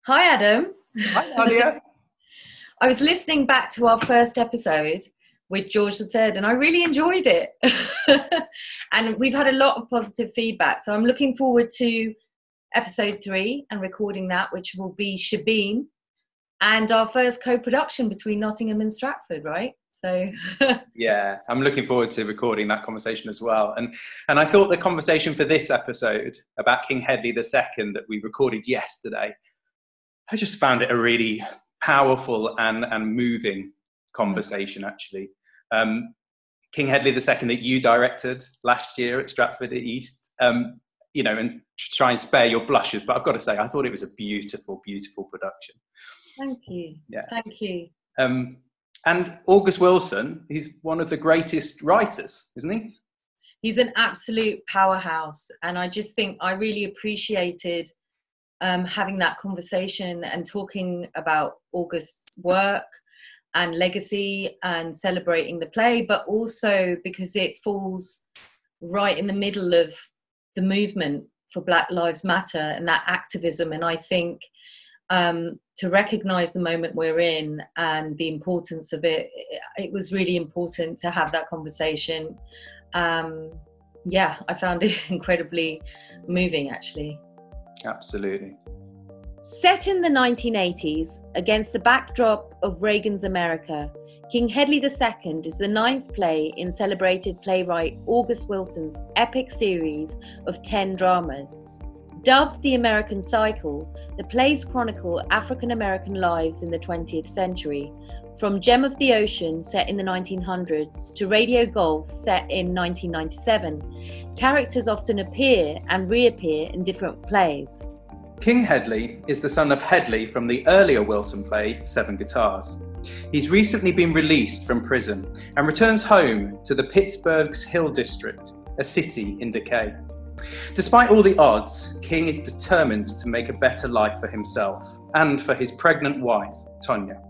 Hi, Adam. Hi, Nadia. I was listening back to our first episode with George III and I really enjoyed it. And we've had a lot of positive feedback. So I'm looking forward to episode 3 and recording that, which will be Shebeen and our first co-production between Nottingham and Stratford, right? So Yeah, I'm looking forward to recording that conversation as well. And I thought the conversation for this episode about King Hedley II that we recorded yesterday, I just found it a really powerful and moving conversation, actually. King Hedley II that you directed last year at Stratford East, and try and spare your blushes, but I've got to say, I thought it was a beautiful, beautiful production. Thank you. Yeah. Thank you. And August Wilson, he's one of the greatest writers, isn't he? He's an absolute powerhouse. And I just think I really appreciated having that conversation and talking about August's work and legacy and celebrating the play, but also because it falls right in the middle of the movement for Black Lives Matter and that activism. And I think to recognise the moment we're in and the importance of it, it was really important to have that conversation. Yeah, I found it incredibly moving, actually. Absolutely. Set in the 1980s, against the backdrop of Reagan's America, King Hedley II is the 9th play in celebrated playwright August Wilson's epic series of 10 dramas. Dubbed the American Cycle, the plays chronicle African-American lives in the 20th century, from Gem of the Ocean, set in the 1900s, to Radio Golf, set in 1997. Characters often appear and reappear in different plays. King Hedley is the son of Hedley from the earlier Wilson play, Seven Guitars. He's recently been released from prison and returns home to the Pittsburgh's Hill District, a city in decay. Despite all the odds, King is determined to make a better life for himself and for his pregnant wife, Tonya.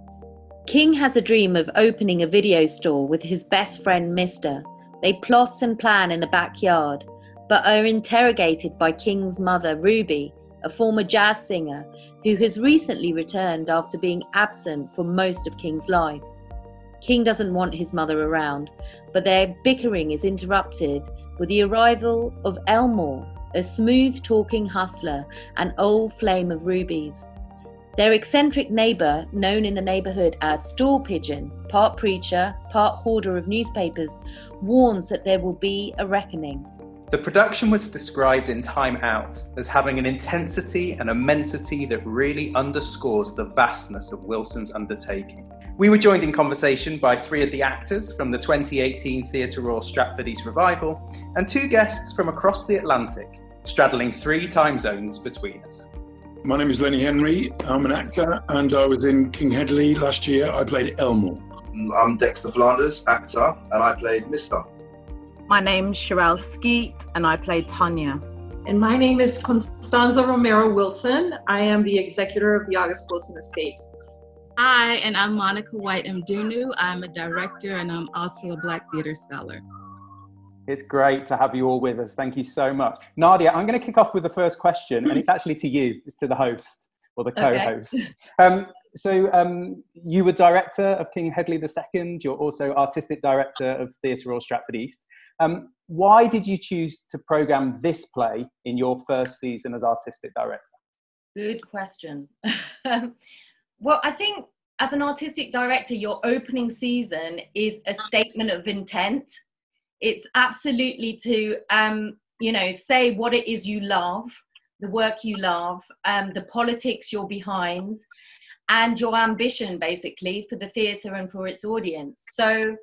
King has a dream of opening a video store with his best friend, Mr. They plot and plan in the backyard, but are interrogated by King's mother, Ruby, a former jazz singer who has recently returned after being absent for most of King's life. King doesn't want his mother around, but their bickering is interrupted with the arrival of Elmore, a smooth-talking hustler, an old flame of Ruby's. Their eccentric neighbour, known in the neighbourhood as Stool Pigeon, part preacher, part hoarder of newspapers, warns that there will be a reckoning. The production was described in Time Out as having an intensity and immensity that really underscores the vastness of Wilson's undertaking. We were joined in conversation by 3 of the actors from the 2018 Theatre Royal Stratford East revival and 2 guests from across the Atlantic, straddling 3 time zones between us. My name is Lenny Henry. I'm an actor and I was in King Hedley last year. I played Elmore. I'm Dexter, Flanders, actor, and I played Mr. My name's Cherrelle Skeete and I played Tanya. And my name is Constanza Romero Wilson. I am the executor of the August Wilson estate. Hi, and I'm Monica White Mdunu. I'm a director and I'm also a Black theatre scholar. It's great to have you all with us. Thank you so much. Nadia, I'm going to kick off with the first question, and it's actually to you. It's to the host or the co-host. Okay. You were director of King Hedley II. You're also artistic director of Theatre Royal Stratford East. Why did you choose to programme this play in your first season as artistic director? Good question. Well, I think as an artistic director, your opening season is a statement of intent. It's absolutely to, say what it is you love, the work you love, the politics you're behind, and your ambition, basically, for the theatre and for its audience. So,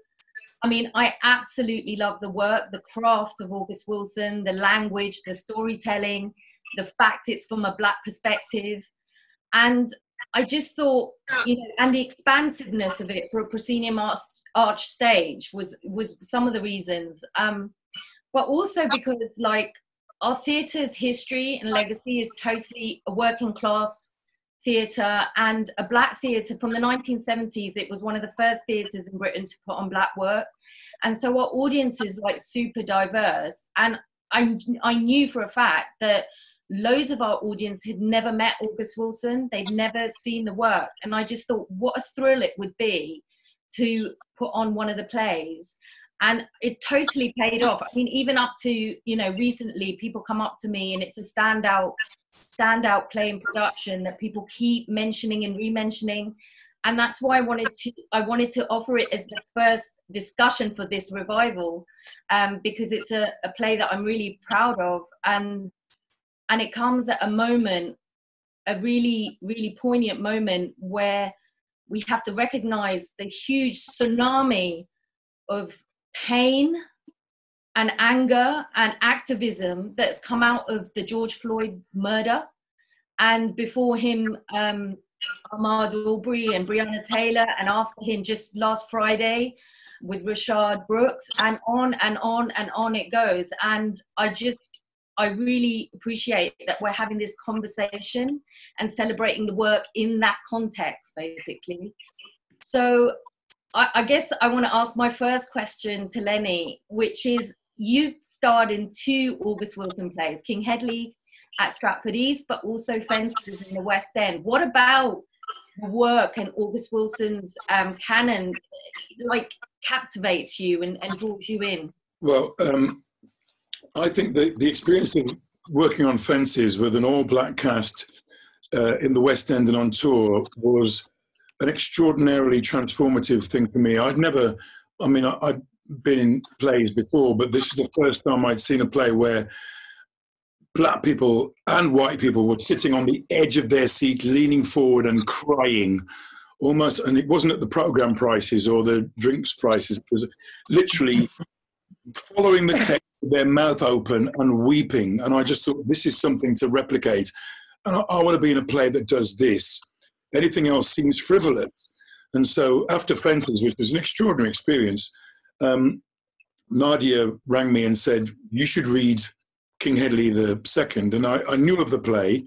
I mean, I absolutely love the work, the craft of August Wilson, the language, the storytelling, the fact it's from a Black perspective. And I just thought, and the expansiveness of it for a proscenium arch stage was some of the reasons. But also because, our theatre's history and legacy is totally a working class theatre and a Black theatre. From the 1970s, it was one of the first theatres in Britain to put on Black work. And so our audience is super diverse. And I knew for a fact that loads of our audience had never met August Wilson. They'd never seen the work. And I just thought, what a thrill it would be to put on one of the plays. And it totally paid off. I mean, even up to, you know, recently people come up to me and it's a standout play in production that people keep mentioning and re-mentioning. And that's why I wanted to offer it as the first discussion for this revival, because it's a play that I'm really proud of. And it comes at a moment, a really, really poignant moment where we have to recognize the huge tsunami of pain and anger and activism that's come out of the George Floyd murder, and before him, Ahmaud Arbery and Breonna Taylor, and after him just last Friday with Rashad Brooks, and on and on and on it goes. And I really appreciate that we're having this conversation and celebrating the work in that context, basically. So I guess I want to ask my first question to Lenny, which is, you've starred in 2 August Wilson plays, King Hedley at Stratford East, but also Flanders in the West End. What about the work and August Wilson's canon like captivates you and draws you in? Well, I think the experience of working on Fences with an all-black cast in the West End and on tour was an extraordinarily transformative thing for me. I'd been in plays before, but this is the first time I'd seen a play where black people and white people were sitting on the edge of their seat, leaning forward and crying almost. And it wasn't at the program prices or the drinks prices. It was literally following the text with their mouth open and weeping. And I just thought, this is something to replicate. And I want to be in a play that does this. Anything else seems frivolous. And so after Fences, which was an extraordinary experience, Nadia rang me and said, you should read King Hedley II. And I knew of the play,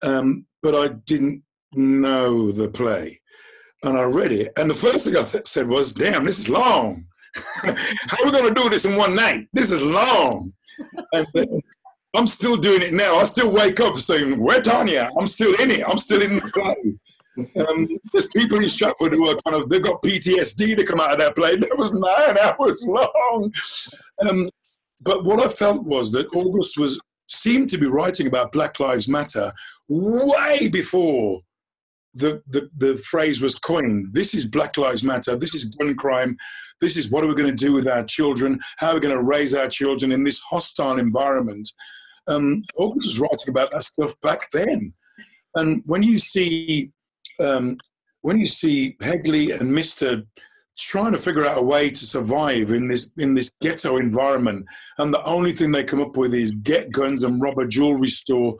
but I didn't know the play. And I read it. And the first thing I said was, damn, this is long. How are we going to do this in one night? This is long. And I'm still doing it now. I still wake up saying, where Tanya? I'm still in it. I'm still in the play. There's people in Stratford who are they've got PTSD to come out of that play. That was 9 hours long. But what I felt was that August seemed to be writing about Black Lives Matter way before the phrase was coined. This is Black Lives Matter. This is gun crime. This is what are we going to do with our children? How are we going to raise our children in this hostile environment? August was writing about that stuff back then. And when you see Hedley and Mr. trying to figure out a way to survive in this ghetto environment, and the only thing they come up with is get guns and rob a jewelry store,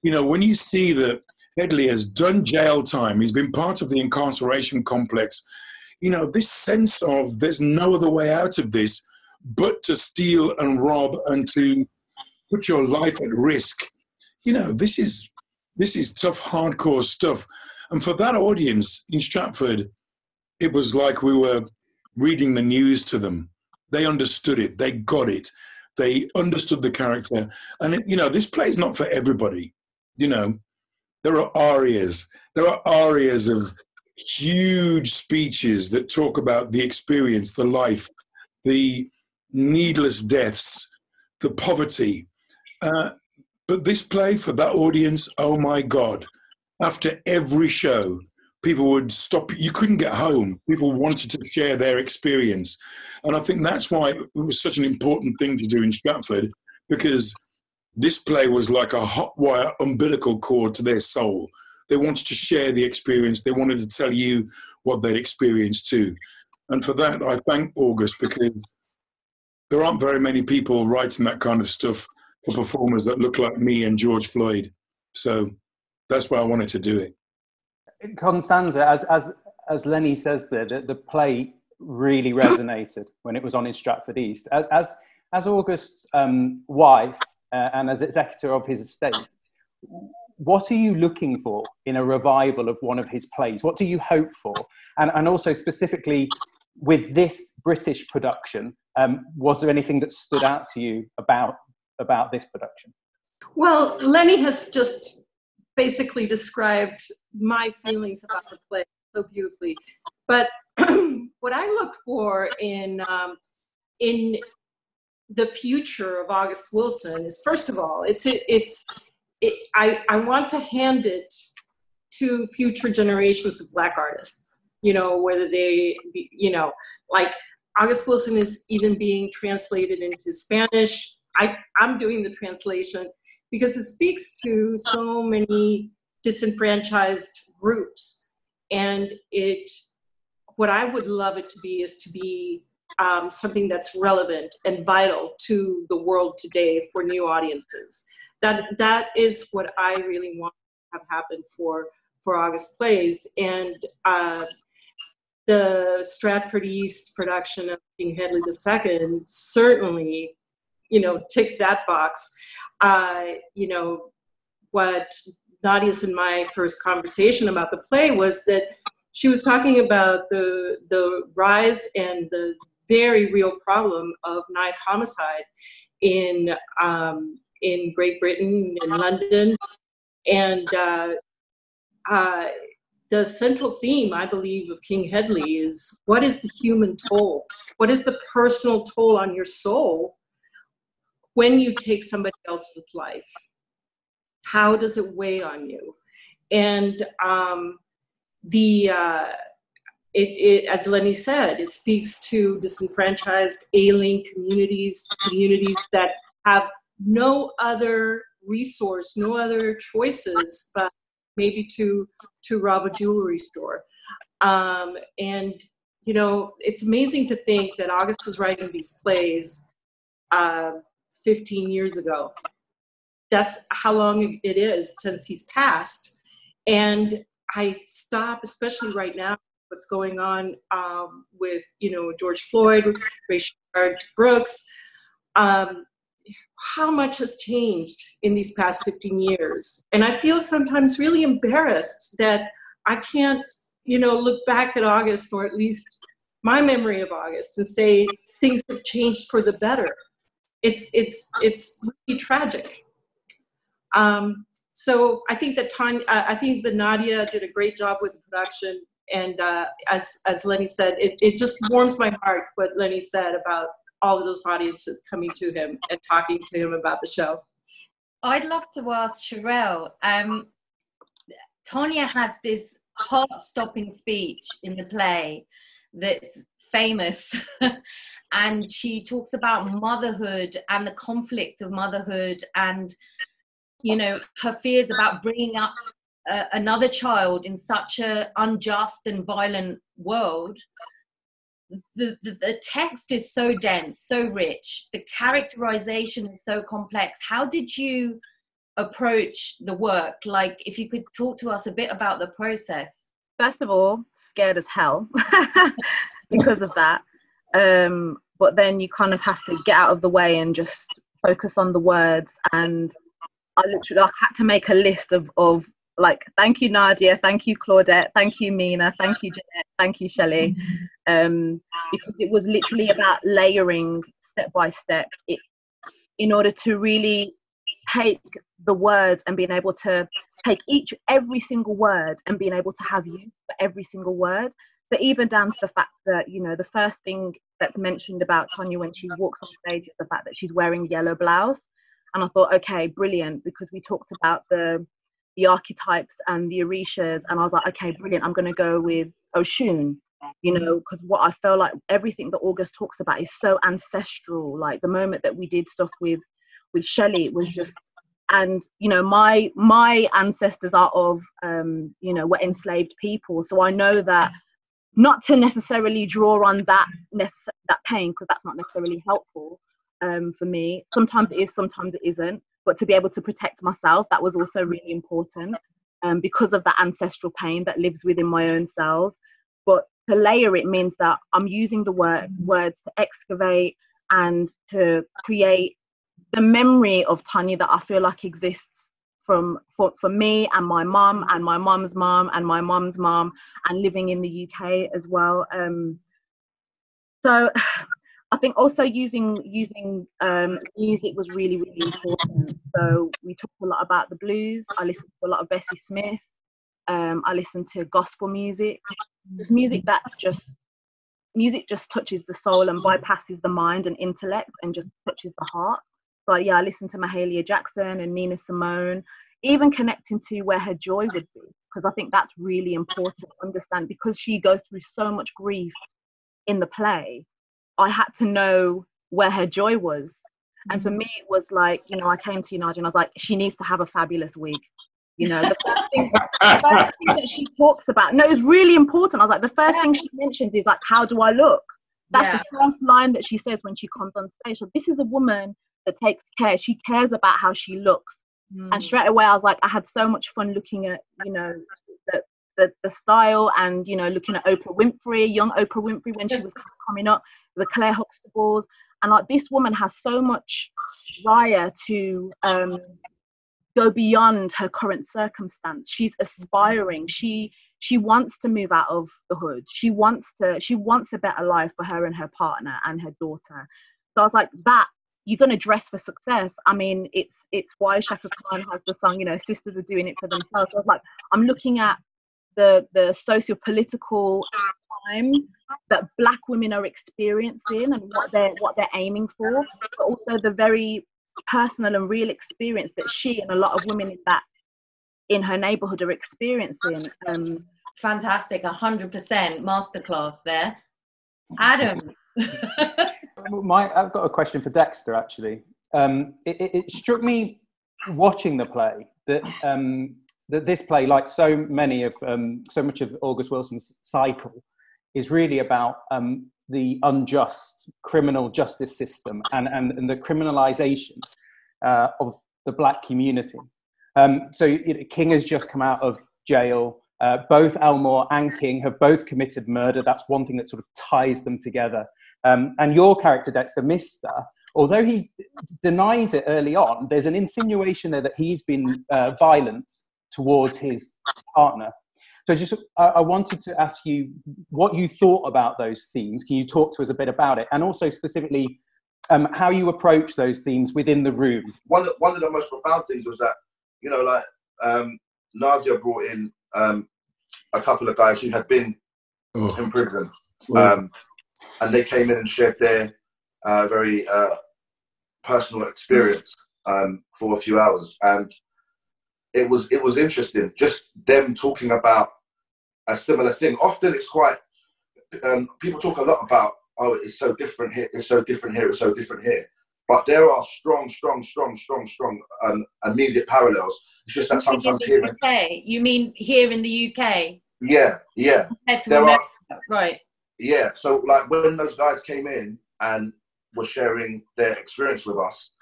when you see that Hedley has done jail time, he's been part of the incarceration complex, this sense of there's no other way out of this but to steal and rob and to put your life at risk. This is tough, hardcore stuff. And for that audience in Stratford, it was like we were reading the news to them. They understood it. They got it. They understood the character. And, this play is not for everybody. There are arias. There are arias of huge speeches that talk about the experience, the life, the needless deaths, the poverty. But this play, for that audience, oh my God, after every show, people would stop. You couldn't get home. People wanted to share their experience. And I think that's why it was such an important thing to do in Stratford, because this play was like a hot wire umbilical cord to their soul. They wanted to share the experience. They wanted to tell you what they'd experienced too. And for that, I thank August, because there aren't very many people writing that kind of stuff for performers that look like me and George Floyd. So that's why I wanted to do it. Constanza, as Lenny says there, the play really resonated when it was on in Stratford East. As August's wife and as executor of his estate, what are you looking for in a revival of one of his plays? What do you hope for? And also specifically with this British production, was there anything that stood out to you about this production? Well, Lenny has just basically described my feelings about the play so beautifully. But what I look for in the future of August Wilson is, first of all, I want to hand it to future generations of Black artists, you know, whether they, you know, like August Wilson is even being translated into Spanish. I'm doing the translation because it speaks to so many disenfranchised groups. And what I would love it to be is to be something that's relevant and vital to the world today for new audiences. That is what I really want to have happen for August Plays. And the Stratford East production of King Hedley II certainly, you know, ticked that box. You know, what Nadia's and my first conversation about the play was that she was talking about the rise and the very real problem of knife homicide in Great Britain, in London, and the central theme, I believe, of King Hedley is, what is the human toll? What is the personal toll on your soul when you take somebody else's life? How does it weigh on you? And as Lenny said, it speaks to disenfranchised, ailing communities that have no other resource, no other choices, but maybe to rob a jewelry store. And, you know, it's amazing to think that August was writing these plays 15 years ago. That's how long it is since he's passed. And I stop, especially right now, what's going on with, you know, George Floyd, Rayshard Brooks, how much has changed in these past 15 years. And I feel sometimes really embarrassed that I can't, you know, look back at August, or at least my memory of August, and say things have changed for the better. It's really tragic. So I think that Nadia did a great job with the production. And as Lenny said, it just warms my heart what Lenny said about all of those audiences coming to him and talking to him about the show. I'd love to ask Cherrelle. Tanya has this heart-stopping speech in the play that's famous, and she talks about motherhood and the conflict of motherhood, and, you know, her fears about bringing up another child in such an unjust and violent world. The text is so dense, so rich. The characterization is so complex. How did you approach the work? Like, if you could talk to us a bit about the process. First of all, scared as hell because of that. But then you kind of have to get out of the way and just focus on the words. And I had to make a list of like, thank you, Nadia, thank you, Claudette, thank you, Mina, thank you, Jeanette, thank you, Shelley. Because it was literally about layering step by step in order to really take the words and being able to take every single word and being able to have use for every single word. So even down to the fact that, you know, the first thing that's mentioned about Tanya when she walks on stage is the fact that she's wearing yellow blouse. And I thought, okay, brilliant, because we talked about the archetypes and the orishas, and I was like, okay, brilliant, I'm going to go with Oshun, you know, because what I feel like everything that August talks about is so ancestral. Like the moment that we did stuff with Shelley, it was just, and, you know, my ancestors are of, you know, were enslaved people. So I know that not to necessarily draw on that pain, because that's not necessarily helpful for me. Sometimes it is, sometimes it isn't. But to be able to protect myself, that was also really important because of that ancestral pain that lives within my own cells. But to layer it means that I'm using the words to excavate and to create the memory of Tanya that I feel like exists for me and my mum and my mum's mum and my mum's mum, and living in the UK as well. So I think also using music was really, really important. So we talked a lot about the blues. I listened to a lot of Bessie Smith. I listened to gospel music. Just music just touches the soul and bypasses the mind and intellect and just touches the heart. So yeah, I listened to Mahalia Jackson and Nina Simone, even connecting to where her joy would be, because I think that's really important to understand, because she goes through so much grief in the play. I had to know where her joy was. And for me, it was like, you know, I came to you, Nadia, and I was like, she needs to have a fabulous wig. You know, the first thing that she talks about, no, it's really important. I was like, the first thing she mentions is like, how do I look? That's the first line that she says when she comes on stage. So this is a woman that takes care. She cares about how she looks. And straight away, I was like, I had so much fun looking at, you know, the style, and, you know, looking at Oprah Winfrey, young Oprah Winfrey when she was coming up, the Claire Huxtables. And like, this woman has so much desire to go beyond her current circumstance. She's aspiring. She wants to move out of the hood. She wants a better life for her and her partner and her daughter. So I was like, that, you're going to dress for success. I mean, it's why Shaka Khan has the song, you know, sisters are doing it for themselves. So I was like, I'm looking at the socio-political time that Black women are experiencing and what they're aiming for, but also the very personal and real experience that she and a lot of women in her neighborhood are experiencing. Fantastic, 100% masterclass there. Adam. I've got a question for Dexter, actually. It struck me watching the play that that this play, like so much of August Wilson's cycle, is really about the unjust criminal justice system and the criminalisation of the Black community. So King has just come out of jail. Both Elmore and King have both committed murder. That's one thing that sort of ties them together. And your character, Dexter, Mister, although he denies it early on, there's an insinuation there that he's been violent towards his partner. So I wanted to ask you what you thought about those themes. Can you talk to us a bit about it? And also specifically, how you approach those themes within the room. One of the most profound things was that, you know, like Nadia brought in a couple of guys who had been in prison. And they came in and shared their very personal experience for a few hours. And it was interesting, just them talking about a similar thing. Often it's quite, people talk a lot about, oh, it's so different here, it's so different here, it's so different here. But there are strong immediate parallels. It's just that sometimes here in the UK. You mean here in the UK? Yeah. Compared to America, right. Yeah, so like when those guys came in and were sharing their experience with us,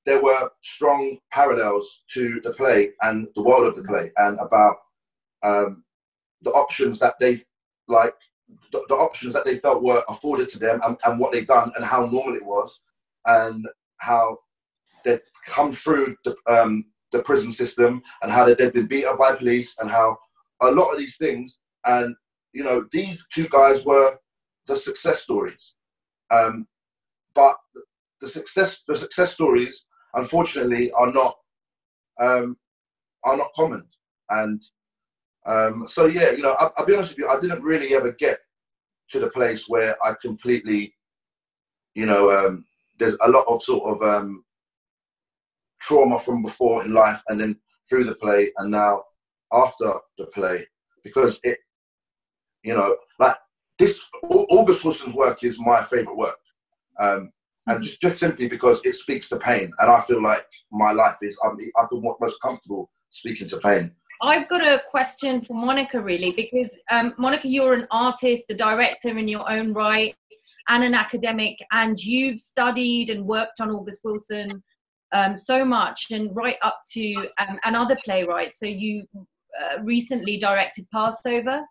there were strong parallels to the play and the world of the play, and about the options that they've the options that they felt were afforded to them, and what they've done and how normal it was, and how they'd come through the prison system, and how they'd been beat up by police, and how a lot of these things, and you know, these two guys were the success stories. But the success stories, unfortunately, are not common. And so yeah, you know, I'll be honest with you, I didn't really ever get to the place where I completely, you know, there's a lot of sort of trauma from before in life, and then through the play, and now after the play, because it, you know, like this, August Wilson's work is my favourite work. And just simply because it speaks to pain. And I feel like my life is, I feel most comfortable speaking to pain. I've got a question for Monica, really, because Monica, you're an artist, a director in your own right, and an academic, and you've studied and worked on August Wilson so much, and right up to another playwright. So you recently directed Passover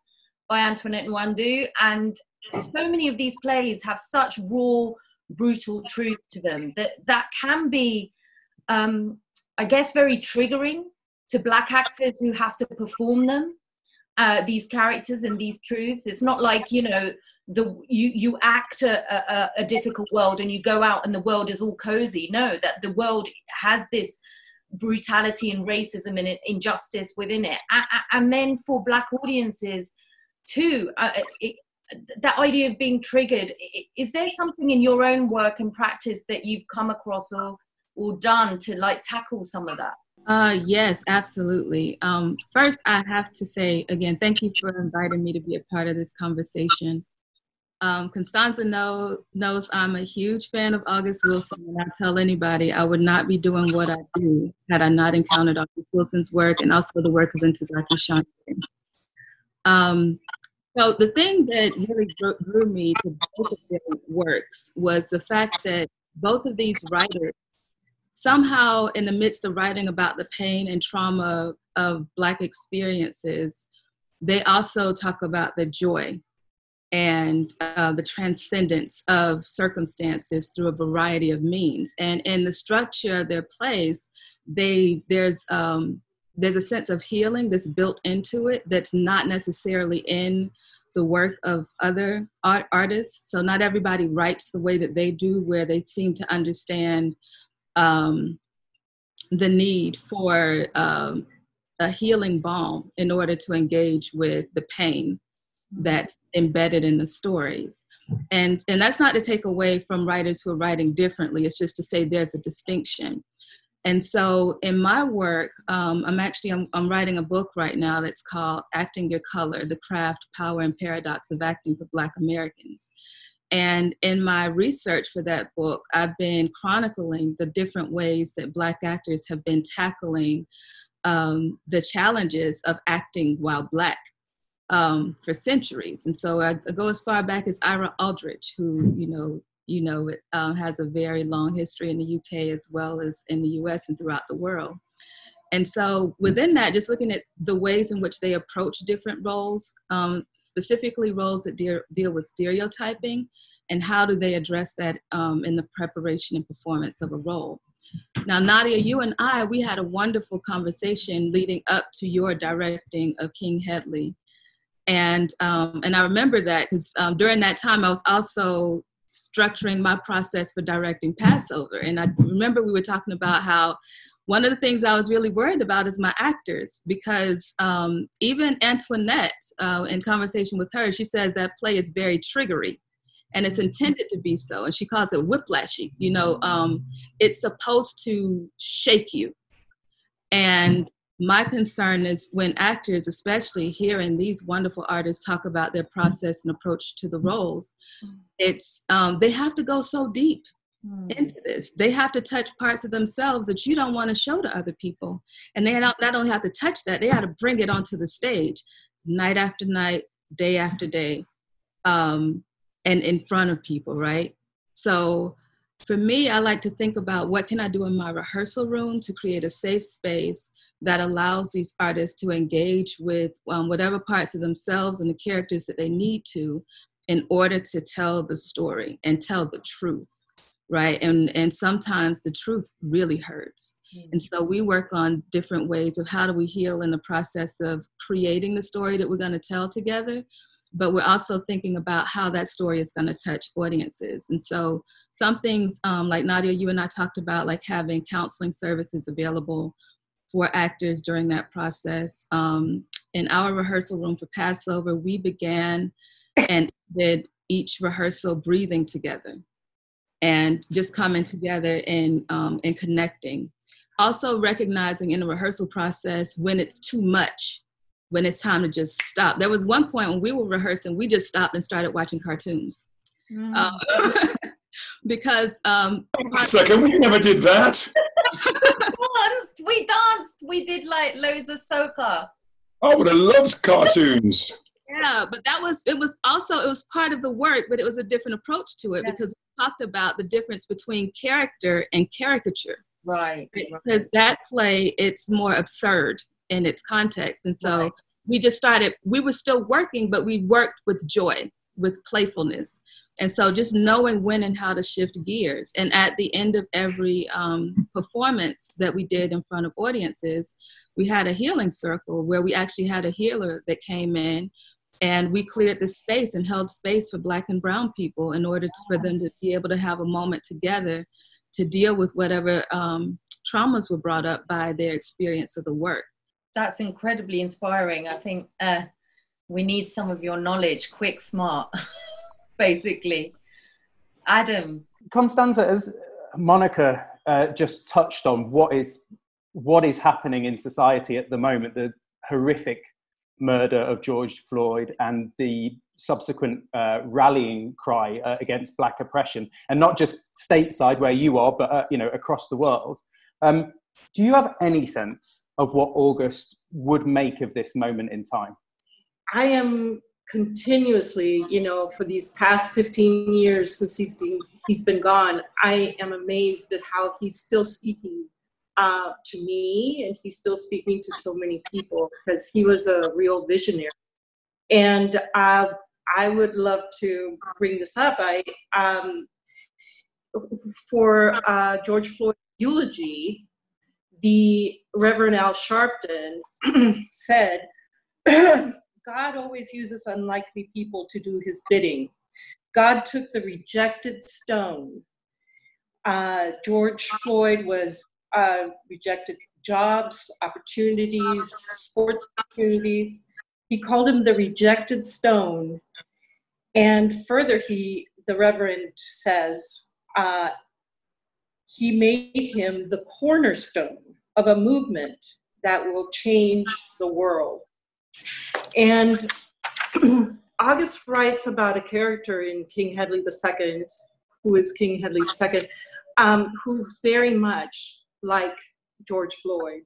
by Antoinette Nwandu, and so many of these plays have such raw, brutal truth to them that can be, I guess, very triggering to Black actors who have to perform them. these characters and these truths. It's not like, you know, you act a difficult world and you go out and the world is all cozy. No, that the world has this brutality and racism and injustice within it. And then for Black audiences too, that idea of being triggered, is there something in your own work and practice that you've come across or done to like tackle some of that? Yes, absolutely. First, I have to say again, thank you for inviting me to be a part of this conversation. Constanza knows I'm a huge fan of August Wilson, and I tell anybody I would not be doing what I do had I not encountered August Wilson's work and also the work of Ntozake Shanté. So the thing that really drew me to both of their works was the fact that both of these writers, somehow in the midst of writing about the pain and trauma of Black experiences, they also talk about the joy and the transcendence of circumstances through a variety of means. And in the structure of their plays, there's a sense of healing that's built into it that's not necessarily in the work of other artists. So not everybody writes the way that they do, where they seem to understand the need for a healing balm in order to engage with the pain that's embedded in the stories. And that's not to take away from writers who are writing differently. It's just to say there's a distinction. And so in my work, I'm writing a book right now that's called Acting Your Color: The Craft, Power, and Paradox of Acting for Black Americans. And in my research for that book, I've been chronicling the different ways that Black actors have been tackling the challenges of acting while Black for centuries. And so I go as far back as Ira Aldridge, who, has a very long history in the UK as well as in the US and throughout the world. And so within that, just looking at the ways in which they approach different roles, specifically roles that deal with stereotyping, and how do they address that in the preparation and performance of a role. Now, Nadia, you and we had a wonderful conversation leading up to your directing of King Hedley. And I remember that because during that time, I was also structuring my process for directing Passover. And I remember we were talking about how one of the things I was really worried about is my actors, because even Antoinette, in conversation with her, she says that play is very triggery, and it's intended to be so. And she calls it whiplashy. It's supposed to shake you. And my concern is when actors, especially hearing these wonderful artists talk about their process and approach to the roles, it's they have to go so deep into this. They have to touch parts of themselves that you don't want to show to other people. And they not only have to touch that, they have to bring it onto the stage night after night, day after day, and in front of people, right? So for me, I like to think about what can I do in my rehearsal room to create a safe space that allows these artists to engage with whatever parts of themselves and the characters that they need to in order to tell the story and tell the truth, right? And sometimes the truth really hurts. And so we work on different ways of how do we heal in the process of creating the story that we're going to tell together, but we're also thinking about how that story is going to touch audiences. And so some things like Nadia, you and I talked about, like having counseling services available for actors during that process. In our rehearsal room for Passover, we began and did each rehearsal breathing together and just coming together and connecting. Also recognizing in the rehearsal process when it's too much, when it's time to just stop. There was one point when we were rehearsing, we just stopped and started watching cartoons. Because second, we never did that. We danced. We did like loads of soca. I would have loved cartoons. Yeah, but it was part of the work, but it was a different approach to it because we talked about the difference between character and caricature. Right. Because that play, it's more absurd in its context. And so we just started, we were still working, but we worked with joy. with playfulness. And so just knowing when and how to shift gears. And at the end of every performance that we did in front of audiences, we had a healing circle where we actually had a healer that came in, and we cleared the space and held space for Black and brown people in order for them to be able to have a moment together to deal with whatever traumas were brought up by their experience of the work. That's incredibly inspiring. I think we need some of your knowledge, quick, smart, basically. Adam. Constanza, as Monica just touched on, what is happening in society at the moment, the horrific murder of George Floyd and the subsequent rallying cry against Black oppression, and not just stateside where you are, but across the world. Do you have any sense of what August would make of this moment in time? I am continuously, for these past 15 years since he's been gone, I am amazed at how he's still speaking to me, and he's still speaking to so many people, because he was a real visionary. And I would love to bring this up. For George Floyd's eulogy, the Reverend Al Sharpton said, God always uses unlikely people to do his bidding. God took the rejected stone. George Floyd was rejected jobs, opportunities, sports opportunities. He called him the rejected stone. And further, the Reverend says, he made him the cornerstone of a movement that will change the world. And August writes about a character in King Hedley II, who is King Hedley II, who's very much like George Floyd.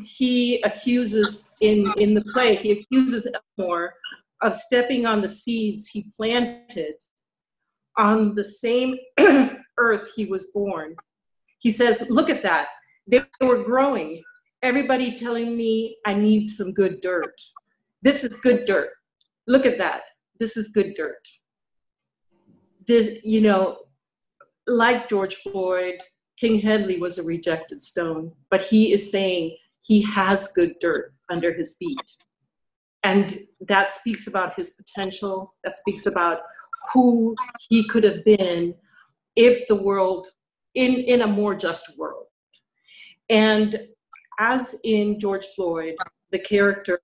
He accuses, in the play, he accuses Elmore of stepping on the seeds he planted on the same earth he was born. He says, look at that. They were growing. Everybody telling me I need some good dirt. This is good dirt. Look at that. This is good dirt. This, like George Floyd, King Hedley was a rejected stone, but he is saying he has good dirt under his feet. And that speaks about his potential. That speaks about who he could have been if the world, in a more just world. And as in George Floyd, the character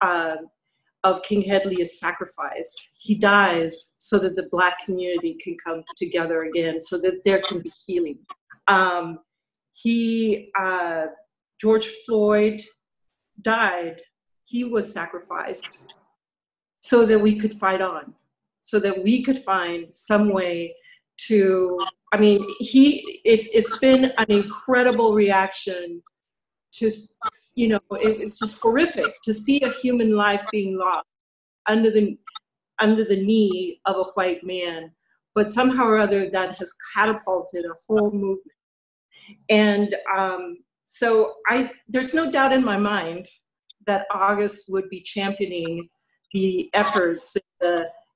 of King Hedley is sacrificed. He dies so that the Black community can come together again, so that there can be healing. George Floyd died. He was sacrificed so that we could fight on, so that we could find some way to, it's been an incredible reaction to, it's just horrific to see a human life being lost under the knee of a white man, but somehow or other that has catapulted a whole movement. And so there's no doubt in my mind that August would be championing the efforts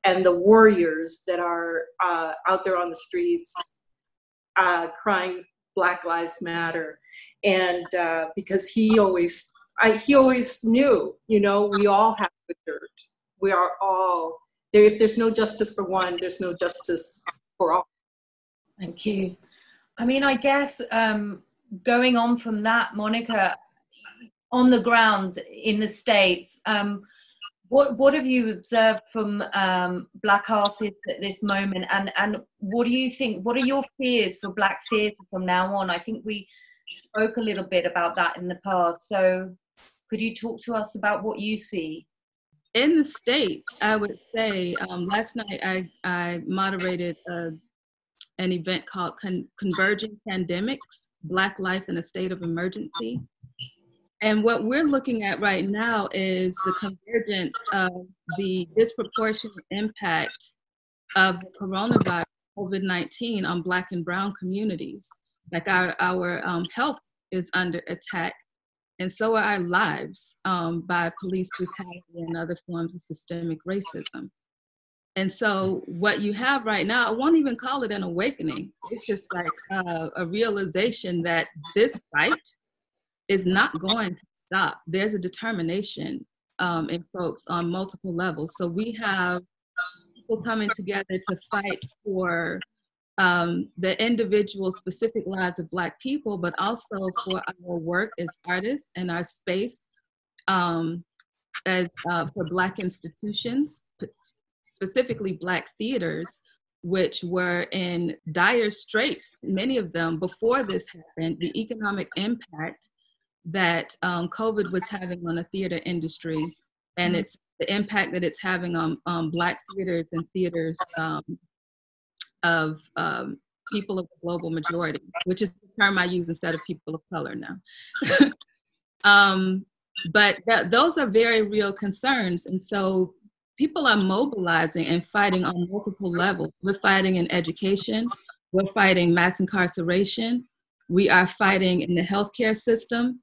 and the warriors that are out there on the streets crying Black Lives Matter. And because he always knew, we all have good dirt. We are all there. If there's no justice for one, there's no justice for all. Thank you. I guess going on from that, Monica, on the ground in the States, what have you observed from Black artists at this moment, and what do you think, what are your fears for Black theatre from now on? I think we spoke a little bit about that in the past, so could you talk to us about what you see? In the States, I would say, last night I moderated an event called Converging Pandemics, Black Life in a State of Emergency. And what we're looking at right now is the convergence of the disproportionate impact of the coronavirus, COVID-19, on Black and brown communities. Like our health is under attack, and so are our lives by police brutality and other forms of systemic racism. And so what you have right now, I won't even call it an awakening. It's just like a realization that this fight is not going to stop. There's a determination in folks on multiple levels. So we have people coming together to fight for the individual specific lives of Black people, but also for our work as artists and our space as for Black institutions, specifically Black theaters, which were in dire straits, many of them before this happened. The economic impact that COVID was having on the theater industry, and it's the impact that it's having on Black theaters and theaters of people of the global majority, which is the term I use instead of people of color now. But those are very real concerns. And so people are mobilizing and fighting on multiple levels. We're fighting in education. We're fighting mass incarceration. We are fighting in the healthcare system.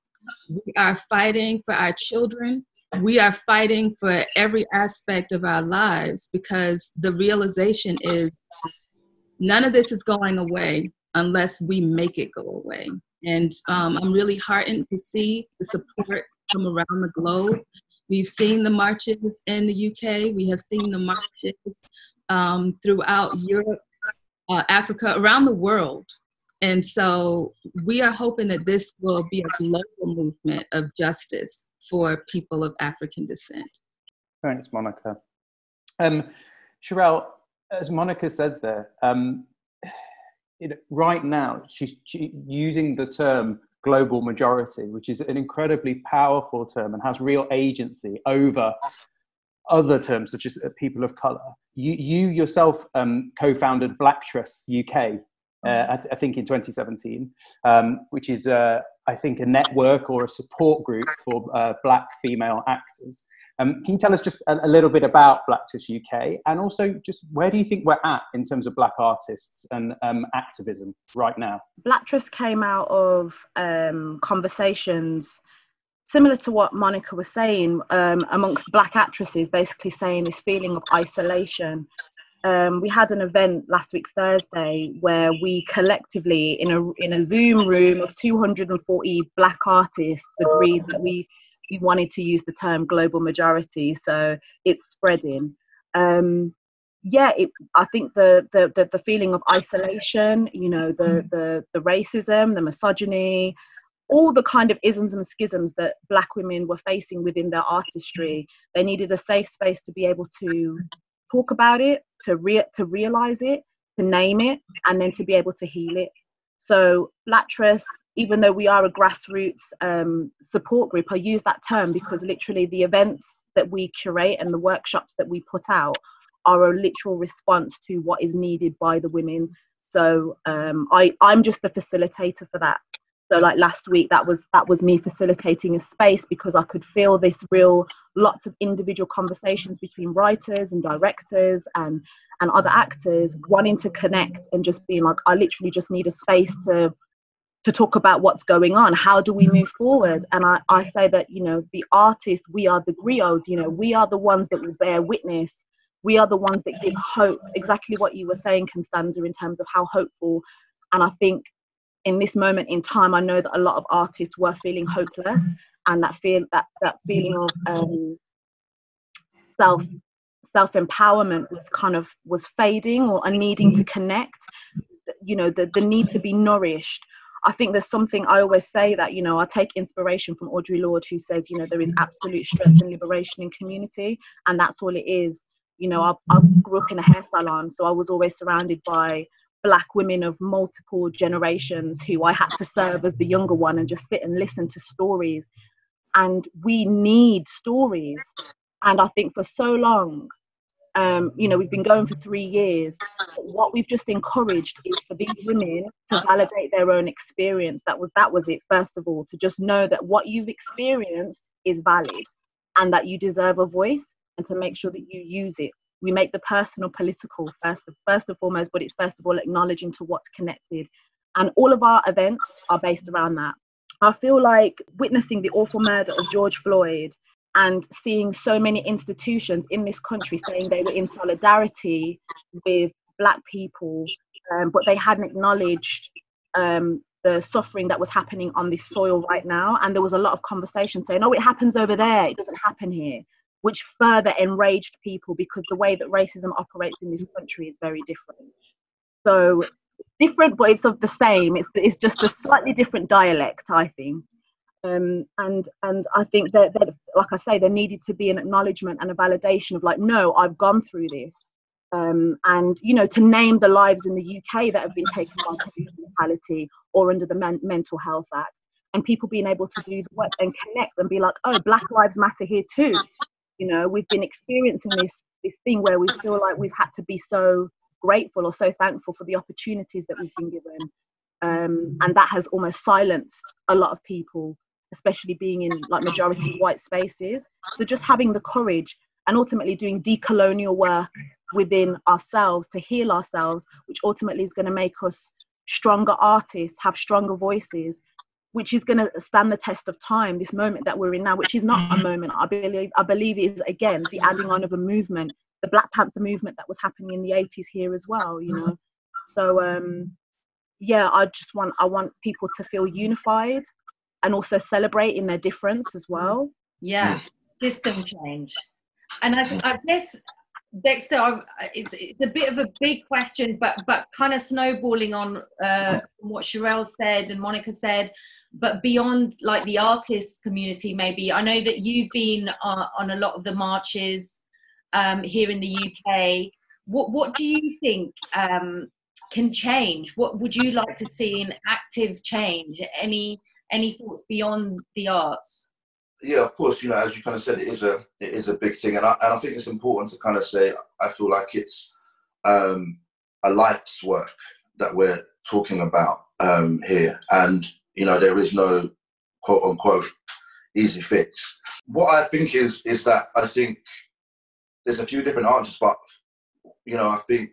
We are fighting for our children. We are fighting for every aspect of our lives, because the realization is none of this is going away unless we make it go away. And I'm really heartened to see the support from around the globe. We've seen the marches in the UK. We have seen the marches throughout Europe, Africa, around the world. And so we are hoping that this will be a global movement of justice for people of African descent. Thanks, Monica. Cherrelle, as Monica said there, right now she's using the term global majority, which is an incredibly powerful term and has real agency over other terms such as people of colour. You yourself co-founded Black Trust UK, I think in 2017, which is, I think, a network or a support group for Black female actors. Can you tell us just a little bit about Black Trust UK, and also just where do you think we're at in terms of Black artists and activism right now? Black Trust came out of conversations similar to what Monica was saying, amongst Black actresses, basically saying this feeling of isolation. We had an event last week Thursday where we collectively in a Zoom room of 240 Black artists agreed that we wanted to use the term global majority, so it's spreading. I think the feeling of isolation, you know, the racism, the misogyny, all the kind of isms and schisms that Black women were facing within their artistry, they needed a safe space to be able to talk about it, to realize it, to name it, and then to be able to heal it. So Black Trust, even though we are a grassroots support group, I use that term because literally the events that we curate and the workshops that we put out are a literal response to what is needed by the women. So I'm just the facilitator for that. So like last week, that was me facilitating a space because I could feel this lots of individual conversations between writers and directors and other actors wanting to connect and just being like, I literally just need a space to talk about what's going on. How do we move forward? And I say that, you know, the artists, we are the griots, you know, we are the ones that will bear witness. We are the ones that give hope, exactly what you were saying, Constanza, in terms of how hopeful. And I think in this moment in time, I know that a lot of artists were feeling hopeless, and that feeling of self-empowerment was fading, or a needing to connect, you know, the need to be nourished. I think there's something I always say that, you know, I take inspiration from Audre Lorde, who says, you know, there is absolute strength and liberation in community, and that's all it is. You know, I grew up in a hair salon, so I was always surrounded by Black women of multiple generations who I had to serve as the younger one and just sit and listen to stories. And we need stories. And I think for so long, you know, we've been going for 3 years. What we've just encouraged is for these women to validate their own experience. That was it, first of all, to just know that what you've experienced is valid and that you deserve a voice, and to make sure that you use it. We make the personal political first and foremost, but it's first of all acknowledging to what's connected. And all of our events are based around that. I feel like witnessing the awful murder of George Floyd and seeing so many institutions in this country saying they were in solidarity with Black people, but they hadn't acknowledged the suffering that was happening on this soil right now. And there was a lot of conversation saying, oh, it happens over there, it doesn't happen here, which further enraged people, because the way that racism operates in this country is very different. So different, but it's of the same. It's just a slightly different dialect, I think. And I think that, like I say, there needed to be an acknowledgement and a validation of like, no, I've gone through this. And, you know, to name the lives in the UK that have been taken by police brutality or under the Mental Health Act, and people being able to do the work and connect and be like, oh, Black Lives Matter here too. You know, we've been experiencing this thing where we feel like we've had to be so grateful or so thankful for the opportunities that we've been given. And that has almost silenced a lot of people, especially being in like majority white spaces. So just having the courage and ultimately doing decolonial work within ourselves to heal ourselves, which ultimately is going to make us stronger artists, have stronger voices, which is going to stand the test of time. This moment that we're in now, which is not a moment, I believe is, again, the adding on of a movement, the Black Panther movement that was happening in the 80s here as well, you know. So yeah, I want people to feel unified and also celebrate in their difference as well. Yeah, system change. And I guess, Dexter, it's a bit of a big question, but kind of snowballing on what Cherrelle said and Monica said, but beyond like the artist community, maybe. I know that you've been on a lot of the marches here in the UK. What do you think can change? What would you like to see in active change? Any thoughts beyond the arts? Yeah, of course. You know, as you kind of said, it is a big thing, and I think it's important to kind of say, I feel like it's a life's work that we're talking about here, and you know, there is no quote unquote easy fix. What I think is that I think there's a few different answers, but you know, I think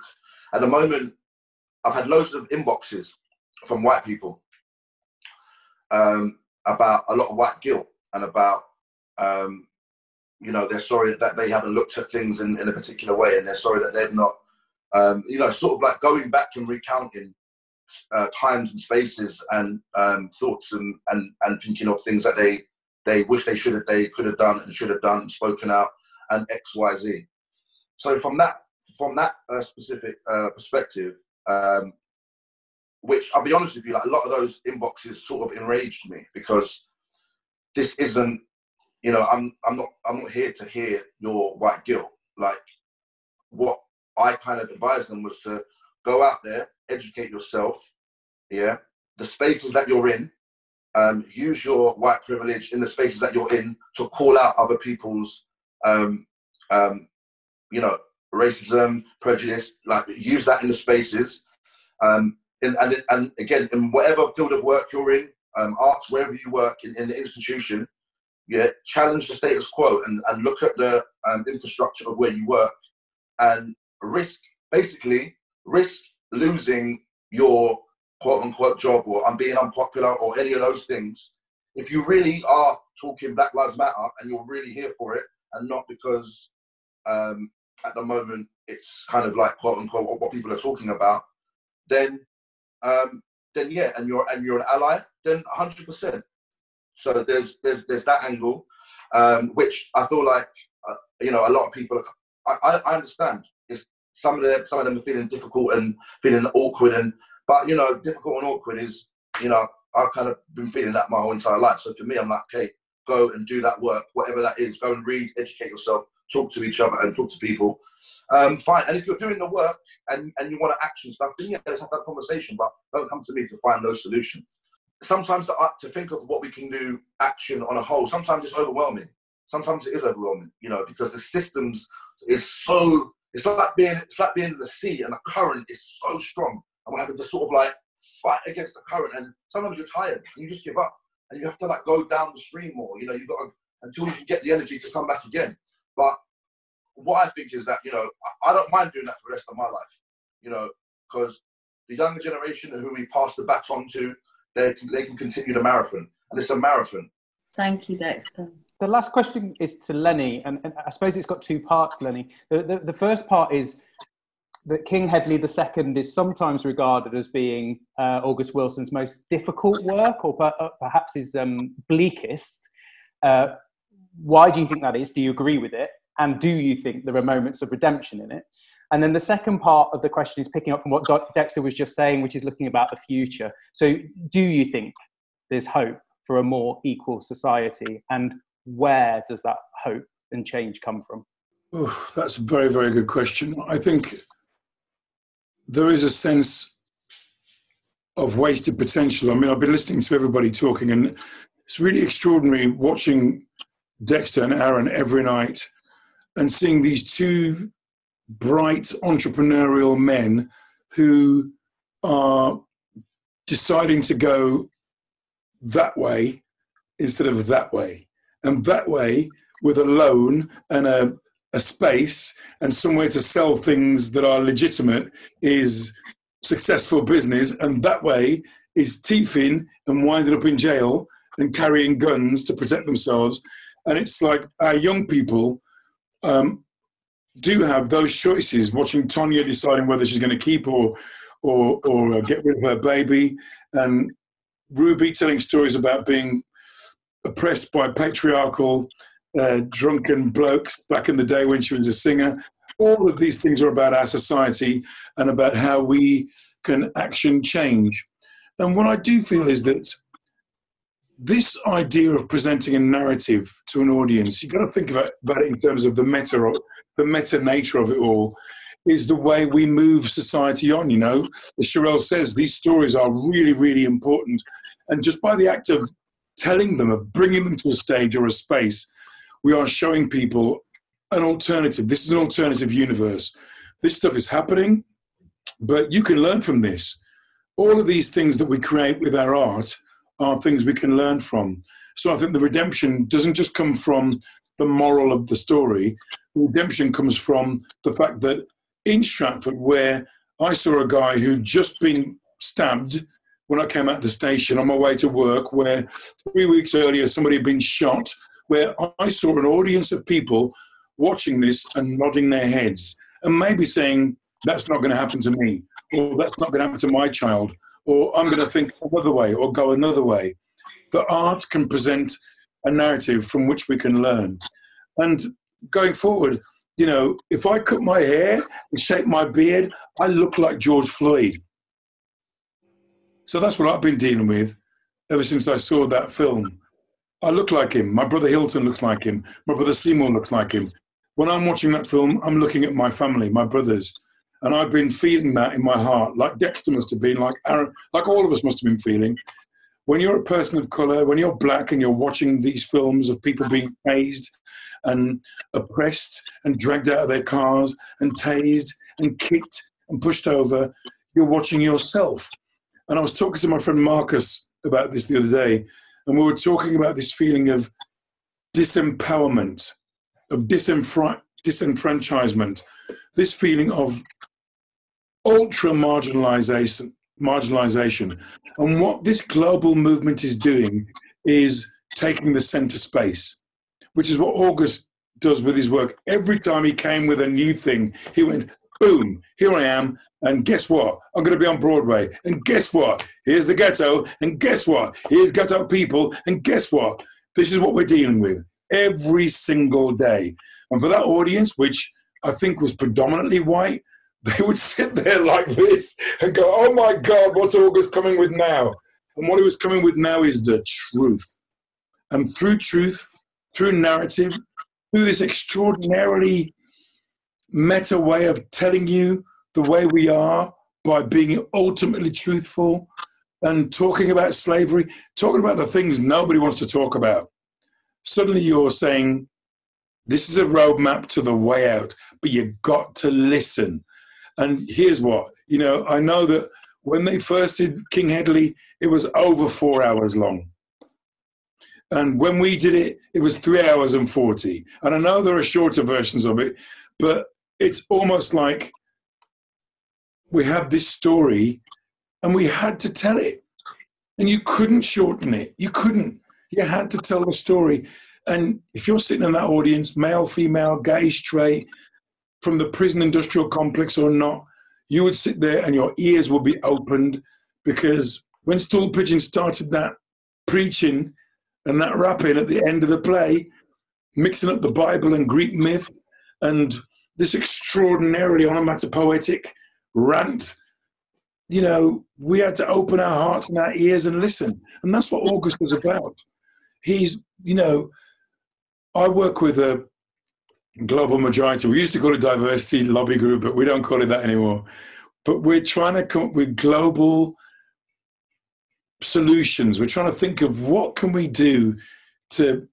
at the moment I've had loads of inboxes from white people about a lot of white guilt. And about, you know, they're sorry that they haven't looked at things in a particular way, and they're sorry that they've not, you know, sort of like going back and recounting times and spaces and thoughts and thinking of things that they wish they could have done and should have done and spoken out and X, Y, Z. So from that specific perspective, which I'll be honest with you, like a lot of those inboxes sort of enraged me, because this isn't, you know, I'm not here to hear your white guilt. Like, what I kind of advised them was to go out there, educate yourself, yeah, the spaces that you're in, use your white privilege in the spaces that you're in to call out other people's, you know, racism, prejudice, like use that in the spaces. And again, in whatever field of work you're in, arts, wherever you work in the institution, yeah, challenge the status quo and look at the infrastructure of where you work, and basically risk losing your quote unquote job, or being unpopular, or any of those things, if you really are talking Black Lives Matter and you're really here for it, and not because at the moment it's kind of like quote unquote what people are talking about, then yeah, and you're an ally, then 100%. So there's that angle, which I feel like you know, a lot of people I understand. Some of them are feeling difficult and feeling awkward, but you know, difficult and awkward is, you know, I've kind of been feeling that my whole entire life. So for me, I'm like, okay, go and do that work, whatever that is. Go and read, educate yourself, talk to each other and talk to people. Fine. And if you're doing the work and you want to action stuff, then yeah, let's have that conversation, but don't come to me to find those solutions. Sometimes to think of what we can do action on a whole, sometimes it's overwhelming. Sometimes it is overwhelming, you know, because the systems is so, it's like being in the sea, and the current is so strong, and we're having to sort of like fight against the current, and sometimes you're tired and you just give up, and you have to like go down the stream more, you know, you've got to, until you can get the energy to come back again. But what I think is that, you know, I don't mind doing that for the rest of my life, you know, because the younger generation who we pass the baton to, they can continue the marathon, and it's a marathon. Thank you, Dexter. The last question is to Lenny, and I suppose it's got two parts, Lenny. The first part is that King Hedley II is sometimes regarded as being August Wilson's most difficult work, or perhaps his bleakest. Why do you think that is? Do you agree with it? And do you think there are moments of redemption in it? And then the second part of the question is picking up from what Dexter was just saying, which is looking about the future. So do you think there's hope for a more equal society? And where does that hope and change come from? Oh, that's a very, very good question. I think there is a sense of wasted potential. I mean, I've been listening to everybody talking, and it's really extraordinary watching Dexter and Aaron every night and seeing these two bright entrepreneurial men who are deciding to go that way instead of that way. And that way, with a loan and a space and somewhere to sell things that are legitimate, is successful business. And that way is thieving and winding up in jail and carrying guns to protect themselves. And it's like our young people do have those choices, watching Tonya deciding whether she's going to keep or get rid of her baby, and Ruby telling stories about being oppressed by patriarchal drunken blokes back in the day when she was a singer. All of these things are about our society and about how we can action change. And what I do feel is that this idea of presenting a narrative to an audience, you've got to think about it in terms of the meta nature of it all, is the way we move society on, you know. As Cherrelle says, these stories are really, really important. And just by the act of telling them, of bringing them to a stage or a space, we are showing people an alternative. This is an alternative universe. This stuff is happening, but you can learn from this. All of these things that we create with our art are things we can learn from. So I think the redemption doesn't just come from the moral of the story. The redemption comes from the fact that in Stratford, where I saw a guy who'd just been stabbed when I came out of the station on my way to work, where 3 weeks earlier somebody had been shot, where I saw an audience of people watching this and nodding their heads and maybe saying, that's not going to happen to me, or that's not going to happen to my child, or I'm going to think another way or go another way. The art can present a narrative from which we can learn. And going forward, you know, if I cut my hair and shape my beard, I look like George Floyd. So that's what I've been dealing with ever since I saw that film. I look like him. My brother Hilton looks like him. My brother Seymour looks like him. When I'm watching that film, I'm looking at my family, my brothers. And I've been feeling that in my heart, like Dexter must have been, like Aaron, like all of us must have been feeling. When you're a person of colour, when you're black and you're watching these films of people being tased and oppressed and dragged out of their cars and tased and kicked and pushed over, you're watching yourself. And I was talking to my friend Marcus about this the other day, and we were talking about this feeling of disempowerment, of disenfranchisement, this feeling of ultra marginalization. And what this global movement is doing is taking the center space, which is what August does with his work. Every time he came with a new thing, he went, boom, here I am. And guess what? I'm going to be on Broadway. And guess what? Here's the ghetto. And guess what? Here's ghetto people. And guess what? This is what we're dealing with every single day. And for that audience, which I think was predominantly white, they would sit there like this and go, oh my God, what's August coming with now? And what he was coming with now is the truth. And through truth, through narrative, through this extraordinarily meta way of telling you the way we are by being ultimately truthful and talking about slavery, talking about the things nobody wants to talk about. Suddenly you're saying, this is a roadmap to the way out, but you've got to listen. And here's what, you know, I know that when they first did King Hedley, it was over 4 hours long. And when we did it, it was 3 hours and 40. And I know there are shorter versions of it, but it's almost like we had this story and we had to tell it. And you couldn't shorten it. You couldn't. You had to tell the story. And if you're sitting in that audience, male, female, gay, straight, from the prison industrial complex or not, you would sit there and your ears would be opened, because when Stool Pigeon started that preaching and that rapping at the end of the play, mixing up the Bible and Greek myth and this extraordinarily onomatopoetic rant, you know, we had to open our hearts and our ears and listen. And that's what August was about. He's, you know, I work with a global majority. We used to call it diversity lobby group, but we don't call it that anymore. But we're trying to come up with global solutions. We're trying to think of what can we do to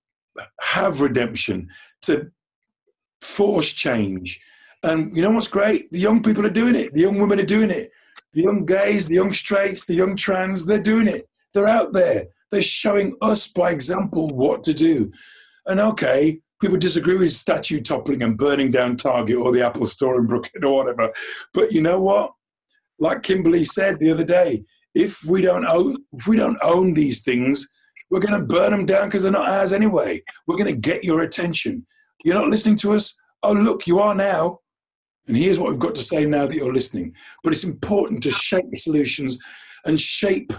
have redemption, to force change. And you know what's great? The young people are doing it. The young women are doing it. The young gays, the young straights, the young trans, they're doing it. They're out there. They're showing us by example what to do. And okay, people disagree with statue toppling and burning down Target or the Apple store in Brooklyn or whatever. But you know what? Like Kimberly said the other day, if we don't own these things, we're going to burn them down because they're not ours anyway. We're going to get your attention. You're not listening to us? Oh, look, you are now. And here's what we've got to say now that you're listening. But it's important to shape the solutions and shape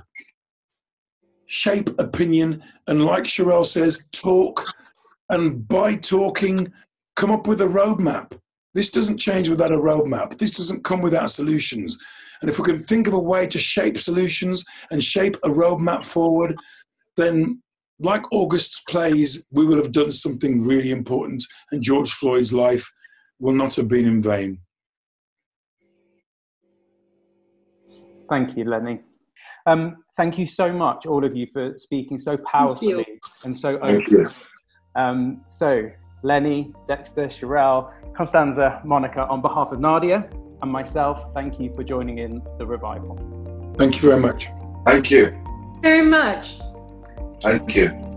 opinion. And like Cherrelle says, talk. And by talking, come up with a roadmap. This doesn't change without a roadmap. This doesn't come without solutions. And if we can think of a way to shape solutions and shape a roadmap forward, then like August's plays, we will have done something really important, and George Floyd's life will not have been in vain. Thank you, Lenny. Thank you so much, all of you, for speaking so powerfully and so openly. So, Lenny, Dexter, Cherrelle, Constanza, Monica, on behalf of Nadia and myself, thank you for joining in the revival. Thank you very much. Thank you. Very much. Thank you.